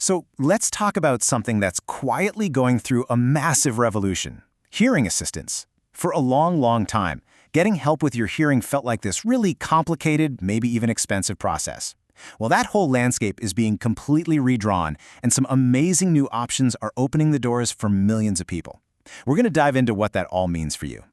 So let's talk about something that's quietly going through a massive revolution: hearing assistance. For a long, long time, getting help with your hearing felt like this really complicated, maybe even expensive process. Well, that whole landscape is being completely redrawn, and some amazing new options are opening the doors for millions of people. We're going to dive into what that all means for you.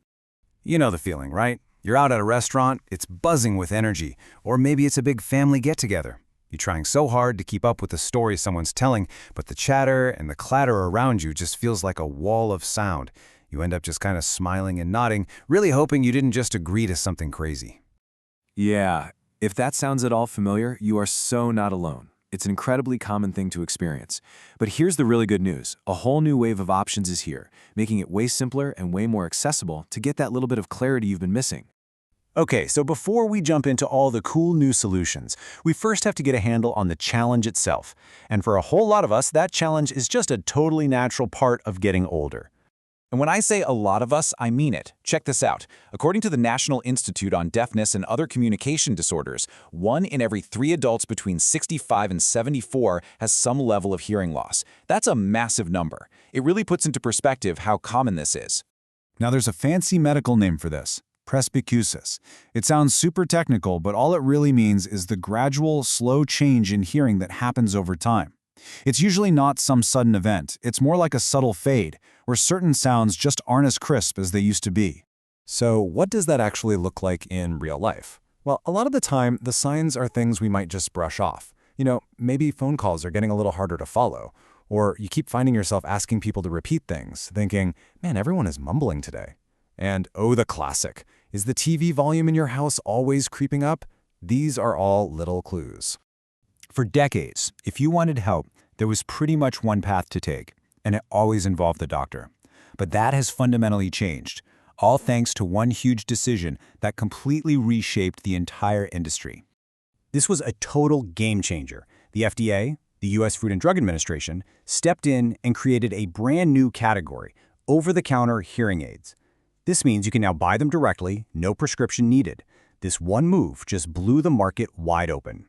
You know the feeling, right? You're out at a restaurant, it's buzzing with energy, or maybe it's a big family get-together. You're trying so hard to keep up with the story someone's telling, but the chatter and the clatter around you just feels like a wall of sound. You end up just kind of smiling and nodding, really hoping you didn't just agree to something crazy. Yeah, if that sounds at all familiar, you are so not alone. It's an incredibly common thing to experience. But here's the really good news. A whole new wave of options is here, making it way simpler and way more accessible to get that little bit of clarity you've been missing. Okay, so before we jump into all the cool new solutions, we first have to get a handle on the challenge itself. And for a whole lot of us, that challenge is just a totally natural part of getting older. And when I say a lot of us, I mean it. Check this out. According to the National Institute on Deafness and Other Communication Disorders, 1 in every 3 adults between 65 and 74 has some level of hearing loss. That's a massive number. It really puts into perspective how common this is. Now there's a fancy medical name for this: presbycusis. It sounds super technical, but all it really means is the gradual, slow change in hearing that happens over time. It's usually not some sudden event. It's more like a subtle fade, where certain sounds just aren't as crisp as they used to be. So what does that actually look like in real life? Well, a lot of the time, the signs are things we might just brush off. Maybe phone calls are getting a little harder to follow, or you keep finding yourself asking people to repeat things, thinking, man, everyone is mumbling today. And oh, the classic, is the TV volume in your house always creeping up? These are all little clues. For decades, if you wanted help, there was pretty much one path to take, and it always involved the doctor. But that has fundamentally changed, all thanks to one huge decision that completely reshaped the entire industry. This was a total game changer. The FDA, the U.S. Food and Drug Administration, stepped in and created a brand new category: over-the-counter hearing aids. This means you can now buy them directly, no prescription needed. This one move just blew the market wide open.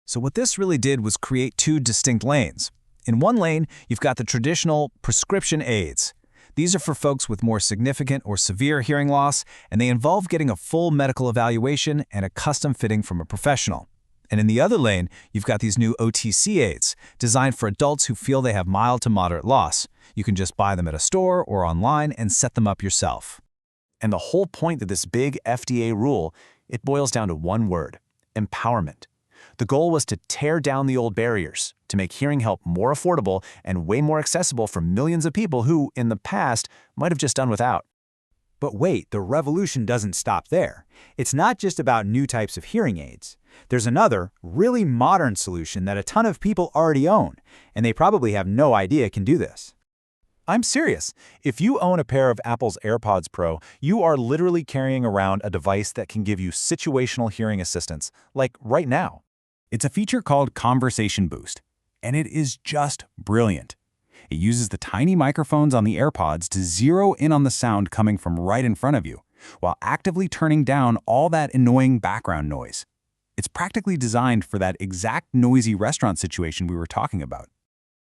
So what this really did was create 2 distinct lanes. In one lane, you've got the traditional prescription aids. These are for folks with more significant or severe hearing loss, and they involve getting a full medical evaluation and a custom fitting from a professional. And in the other lane, you've got these new OTC aids, designed for adults who feel they have mild to moderate loss. You can just buy them at a store or online and set them up yourself. And the whole point of this big FDA rule, it boils down to one word: empowerment. The goal was to tear down the old barriers, to make hearing help more affordable and way more accessible for millions of people who, in the past, might have just done without. But wait, the revolution doesn't stop there. It's not just about new types of hearing aids. There's another, really modern solution that a ton of people already own, and they probably have no idea can do this. I'm serious. If you own a pair of Apple's AirPods Pro, you are literally carrying around a device that can give you situational hearing assistance, like right now. It's a feature called Conversation Boost, and it is just brilliant. It uses the tiny microphones on the AirPods to zero in on the sound coming from right in front of you, while actively turning down all that annoying background noise. It's practically designed for that exact noisy restaurant situation we were talking about.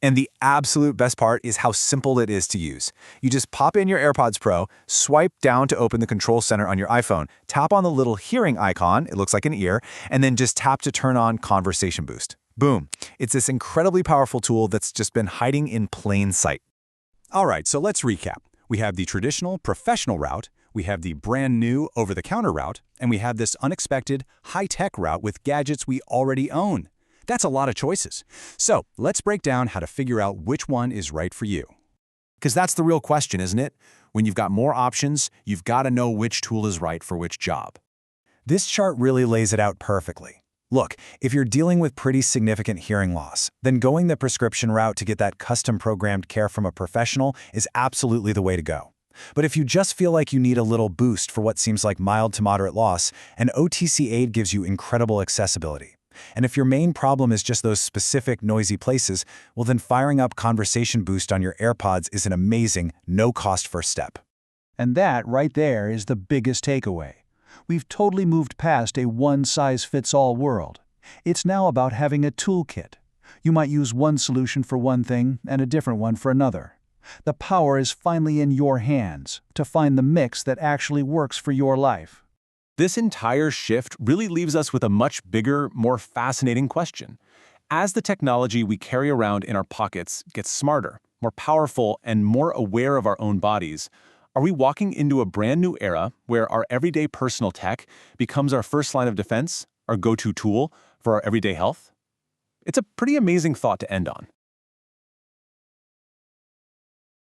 And the absolute best part is how simple it is to use. You just pop in your AirPods Pro, swipe down to open the control center on your iPhone, tap on the little hearing icon, it looks like an ear, and then just tap to turn on Conversation Boost. Boom. It's this incredibly powerful tool that's just been hiding in plain sight. All right, so let's recap. We have the traditional professional route, we have the brand new over-the-counter route, and we have this unexpected high-tech route with gadgets we already own. That's a lot of choices. So let's break down how to figure out which one is right for you. Because that's the real question, isn't it? When you've got more options, you've got to know which tool is right for which job. This chart really lays it out perfectly. Look, if you're dealing with pretty significant hearing loss, then going the prescription route to get that custom-programmed care from a professional is absolutely the way to go. But if you just feel like you need a little boost for what seems like mild to moderate loss, an OTC aid gives you incredible accessibility. And if your main problem is just those specific noisy places, well then firing up Conversation Boost on your AirPods is an amazing, no-cost first step. And that right there is the biggest takeaway. We've totally moved past a one-size-fits-all world. It's now about having a toolkit. You might use one solution for one thing and a different one for another. The power is finally in your hands to find the mix that actually works for your life. This entire shift really leaves us with a much bigger, more fascinating question. As the technology we carry around in our pockets gets smarter, more powerful, and more aware of our own bodies, are we walking into a brand new era where our everyday personal tech becomes our first line of defense, our go-to tool for our everyday health? It's a pretty amazing thought to end on.